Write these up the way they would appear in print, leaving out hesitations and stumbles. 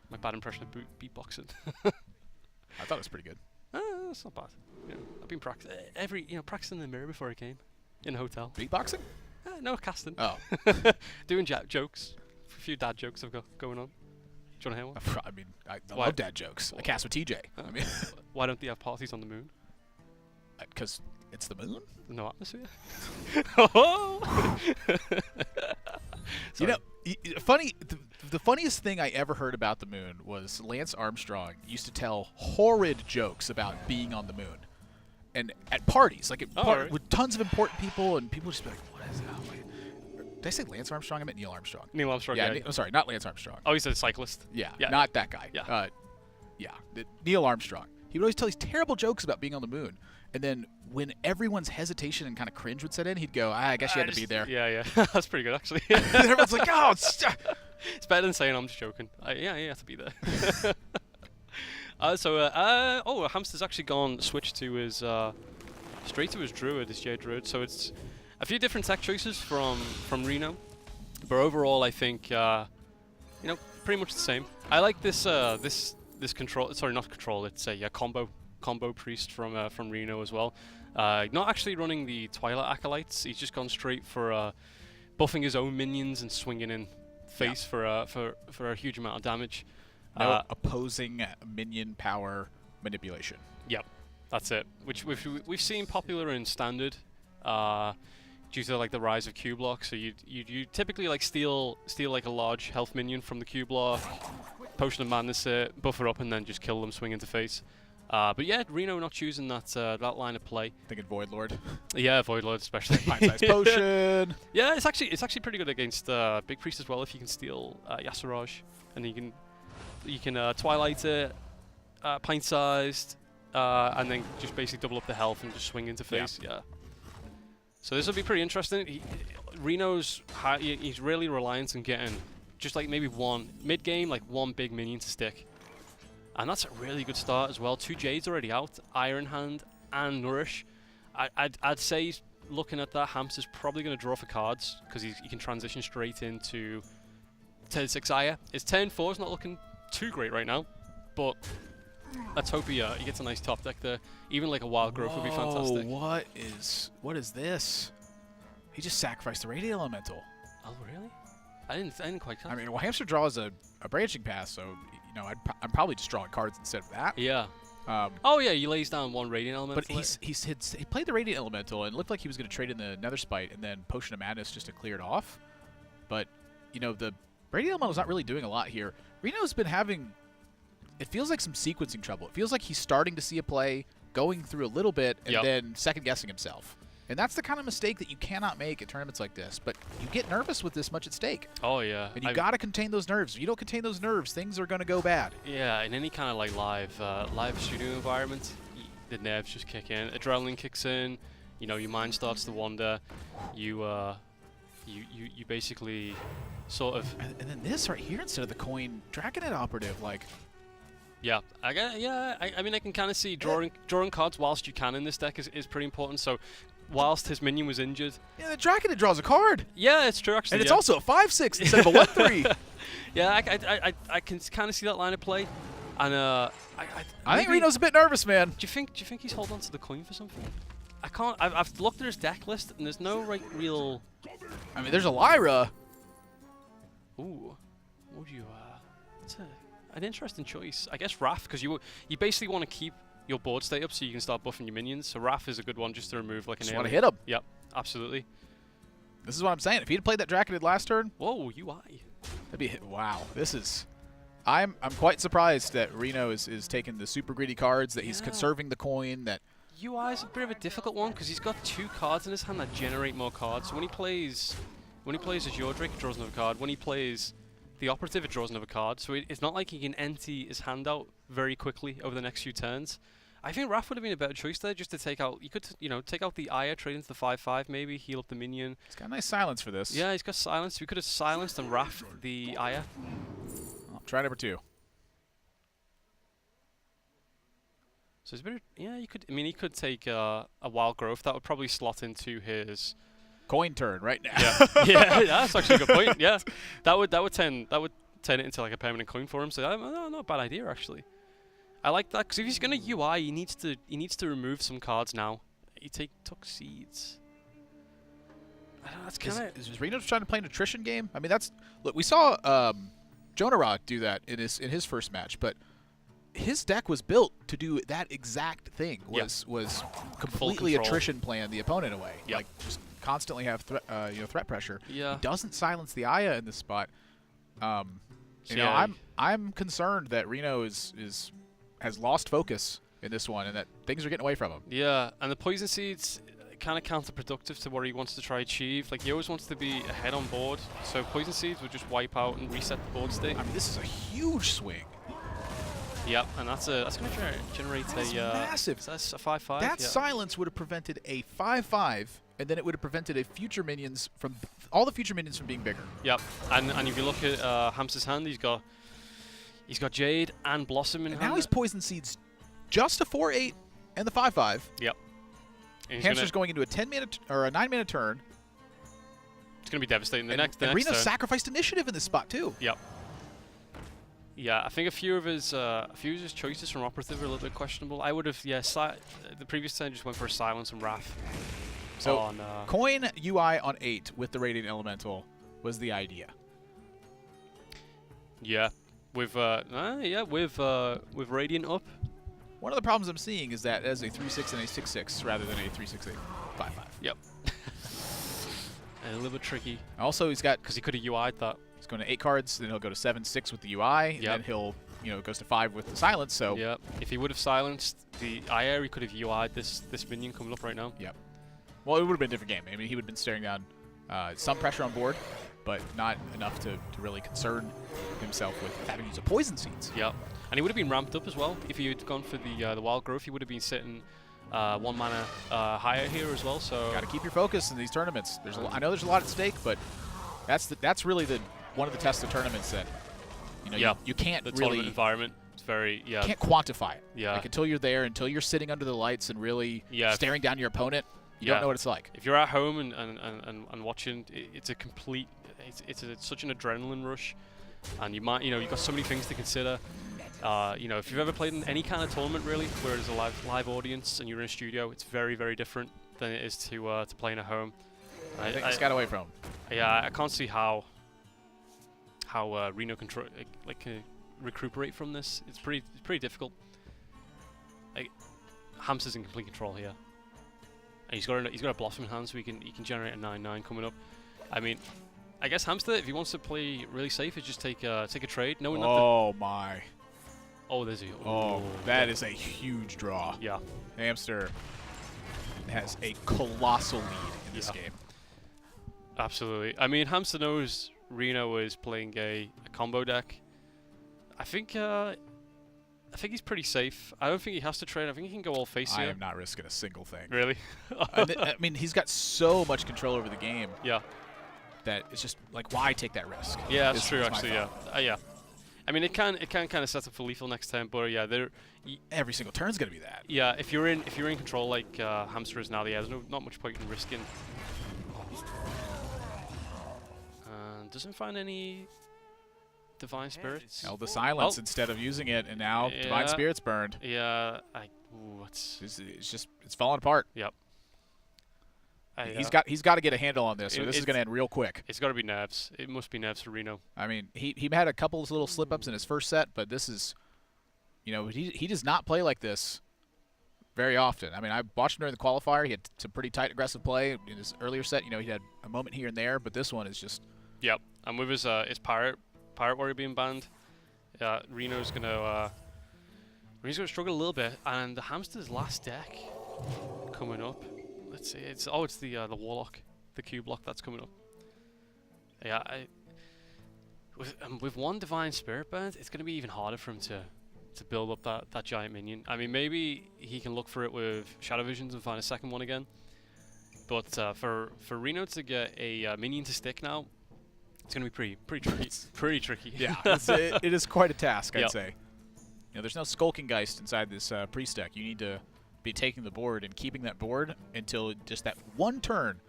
My bad impression of beatboxing. I thought it was pretty good. That's not bad. Yeah, I've been practicing in the mirror before I came in a hotel. Beatboxing? No, casting. Oh. Doing jokes. A few dad jokes I've got going on. Do you want to hear one? I mean, I love dad jokes. I cast with TJ. I mean, why don't they have parties on the moon? Because it's the moon? No atmosphere. You know, funny. The funniest thing I ever heard about the moon was Lance Armstrong used to tell horrid jokes about being on the moon, and at parties, like right. with tons of important people, and people just be like, "What is that?" Did I say Lance Armstrong? I meant Neil Armstrong. Neil Armstrong. Yeah, I'm sorry, not Lance Armstrong. Oh, he's a cyclist. Yeah, not that guy. Yeah. Neil Armstrong. He would always tell these terrible jokes about being on the moon, and then when everyone's hesitation and kind of cringe would set in, he'd go, I guess you had to be there. Yeah. That's pretty good, actually. And everyone's like, oh, it's better than saying I'm just joking. You have to be there. Hamster's actually switched to his, straight to his Druid, his Jade Druid. So it's a few different tech choices from Reno. But overall, I think, pretty much the same. I like this control, sorry, not control, it's a combo priest from Reno as well. Not actually running the Twilight Acolytes, he's just gone straight for buffing his own minions and swinging in face for a huge amount of damage. No opposing minion power manipulation. Yep, that's it. Which we've seen popular in Standard, due to like the rise of Q block. So you typically like steal like a large health minion from the Q block, Potion of Madness it, buffer up, and then just kill them, swing into face. But yeah, Reno not choosing that line of play. Thinking Void Lord. Yeah, Void Lord especially. Pint-sized potion. Yeah, it's actually pretty good against Big Priest as well. If you can steal Yasiraj, and you can Twilight it, pint-sized, and then just basically double up the health and just swing into face. Yeah. So this will be pretty interesting. Reno's he's really reliant on getting just like maybe one mid-game, like one big minion to stick. And that's a really good start as well. 2 Jades already out, Iron Hand and Nourish. I'd say looking at that, Hamster's probably going to draw for cards because he can transition straight into turn 6 Aya. His turn 4 is not looking too great right now, but let's hope he gets a nice top deck there. Even like a Wild Growth would be fantastic. What is this? He just sacrificed the Radiant Elemental. Oh really? I didn't quite catch. I mean, well, Hamster draws a branching pass, so I'm probably just drawing cards instead of that. Yeah. He lays down one Radiant Elemental. But he played the Radiant Elemental and it looked like he was going to trade in the Nether Spite and then Potion of Madness just to clear it off. But the Radiant Elemental's not really doing a lot here. Reno's been having, it feels like some sequencing trouble. It feels like he's starting to see a play, going through a little bit, and then second-guessing himself. And that's the kind of mistake that you cannot make at tournaments like this. But you get nervous with this much at stake. Oh, yeah. And you got to contain those nerves. If you don't contain those nerves, things are going to go bad. Yeah, in any kind of like live studio environment, the nerves just kick in. Adrenaline kicks in. Your mind starts to wander. You basically sort of... And then this right here instead of the coin Dragonet Operative, like... Yeah, I mean, I can kind of see drawing cards whilst you can in this deck is pretty important. So, whilst his minion was injured, yeah, the Dragonet draws a card. Yeah, it's true actually. And it's also a 5/6 instead of a 1/3. Yeah, I can kind of see that line of play, and I think Reno's a bit nervous, man. Do you think he's holding on to the coin for something? I can't. I've looked at his deck list, and there's no real. I mean, there's a Lyra. Ooh, would you? It's an interesting choice. I guess Wrath, because you basically want to keep your board state up so you can start buffing your minions. So Wrath is a good one just to remove like an. Just want to hit him. Yep, absolutely. This is what I'm saying. If he'd played that Draconet last turn, whoa, UI. That'd be wow. This is. I'm quite surprised that Reno is taking the super greedy cards. That he's conserving the coin. That UI is a bit of a difficult one because he's got 2 cards in his hand that generate more cards. So when he plays Azure Drake, he draws another card. When he plays the Operative, it draws another card. So it's not like he can empty his hand out very quickly over the next few turns. I think Wrath would have been a better choice there, just to take out. You could, take out the Aya, trade into the 5/5, maybe heal up the minion. He's got nice silence for this. Yeah, he's got silence. We could have silenced and Wrath the Aya. Well, try number 2. So it's a bit. Yeah, you could. I mean, he could take a Wild Growth. That would probably slot into his Coin turn right now. Yeah, yeah, that's actually a good point. Yeah, that would turn it into like a permanent coin for him. So no, not a bad idea actually. I like that because if he's gonna UI, he needs to remove some cards now. He took seeds. I don't know, that's kind of. Is Reno trying to play an attrition game? I mean, look. We saw Jonah Rock do that in his first match, but his deck was built to do that exact thing. Was completely attrition plan the opponent away. Yep. Like just constantly have threat pressure. Yeah. He doesn't silence the Aya in this spot. I'm concerned that Reno has lost focus in this one and that things are getting away from him. Yeah, and the poison seeds kind of counterproductive to what he wants to try achieve. Like he always wants to be ahead on board, so poison seeds would just wipe out and reset the board state. I mean, this is a huge swing. Yep, and that's going to generate massive. That's a 5/5. That silence would have prevented a 5/5, and then it would have prevented all the future minions from being bigger. Yep, and if you look at Hamster's hand, he's got Jade and Blossom in hand. Now he's poison seeds just a 4/8 and the 5/5. Yep. And Hamster's going into a 10-mana or a 9-mana turn. It's going to be devastating. The next Reno turn. sacrificed initiative in this spot too. Yep. Yeah, I think a few of his choices from Operative are a little bit questionable. I would have, the previous turn just went for a Silence and Wrath. So on, coin UI on 8 with the Radiant Elemental was the idea. Yeah, with Radiant up. One of the problems I'm seeing is that as a 3/6 and a 6/6 rather than a 3/6 and 5/5. Yep. A little bit tricky. Also, he's got, because he could have UI'd that. He's going to 8 cards, then he'll go to 7/6 with the UI, and then he'll, goes to 5 with the silence. So yeah, if he would have silenced the Aya, he could have UI'd this minion coming up right now. Yep. Well, it would have been a different game. I mean, he would have been staring down some pressure on board, but not enough to really concern himself with having to use a poison seeds. Yep. And he would have been ramped up as well if he had gone for the wild growth. He would have been sitting 1 mana higher here as well. So got to keep your focus in these tournaments. I know there's a lot at stake, but that's really one of the tests of tournaments that you can't the really tournament environment. It's very you can't quantify it. Yeah. Like until you're there, until you're sitting under the lights and really staring down your opponent, you don't know what it's like. If you're at home and watching, it's a complete it's such an adrenaline rush, and you've got so many things to consider. If you've ever played in any kind of tournament really, where there's a live audience and you're in a studio, it's very, very different than it is to playing at home. I think it's got away from him. Yeah, I can't see how Reno can recuperate from this. It's pretty difficult. Like, Hamster's in complete control here, and he's got a Blossom in hand, so he can generate a 9/9 coming up. I mean, I guess Hamster, if he wants to play really safe, is just take a trade. Knowing my. Oh, there's a. Oh, that is a huge draw. Yeah. Hamster has a colossal lead in this game. Absolutely. I mean, Hamster knows Reno is playing a combo deck. I think he's pretty safe. I don't think he has to trade. I think he can go all face here. I am not risking a single thing. Really? I mean, he's got so much control over the game. Yeah. That it's just like, why take that risk? Yeah, that's true. Actually, yeah. I mean, it can kind of set up for lethal next turn, but yeah, every single turn's gonna be that. Yeah, if you're in control like Hamster is now, there's not much point in risking. Doesn't find any Divine Spirits. Held the silence instead of using it, and now Divine Spirits burned. Yeah, it's falling apart. Yep. He's got to get a handle on this, or this is going to end real quick. It's got to be nerves. It must be nerves for Reno. I mean, he had a couple of little slip-ups in his first set, but this is, he does not play like this very often. I mean, I watched him during the qualifier. He had some pretty tight, aggressive play in his earlier set. He had a moment here and there, but this one is just. Yep, and with his Pirate Warrior being banned, Reno's gonna struggle a little bit, and the Hamster's last deck coming up. Let's see, it's the Warlock, the Q block that's coming up. Yeah, with one Divine Spirit burned, it's gonna be even harder for him to build up that giant minion. I mean, maybe he can look for it with Shadow Visions and find a second one again. But for Reno to get a minion to stick now, it's going to be pretty tricky. Pretty tricky. Yeah, it is quite a task, I'd say. There's no Skulking Geist inside this priest deck. You need to be taking the board and keeping that board until just that one turn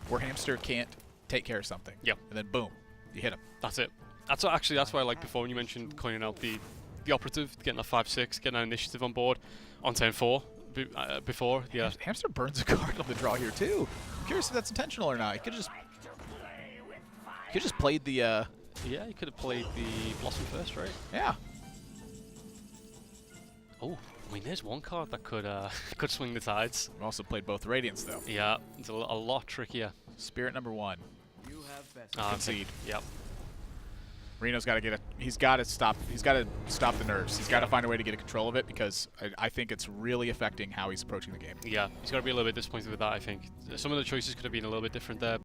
where Hamster can't take care of something. Yep. And then boom, you hit him. That's it. That's what, actually, that's why I like before when you mentioned coining out the operative, getting that 5-6, getting that initiative on board on turn 4 before. Yeah. Hamster burns a card on the draw here too. I'm curious if that's intentional or not. He could just played the. Yeah, he could have played the Blossom first, right? Yeah. Oh, I mean, there's one card that could could swing the tides. We also played both Radiants though. Yeah, it's a lot trickier. Spirit number 1. Concede. Yep. Reno's got to get it. He's got to stop. He's got to stop the nerves. He's got to find a way to get a control of it because I think it's really affecting how he's approaching the game. Yeah, he's got to be a little bit disappointed with that. I think some of the choices could have been a little bit different there.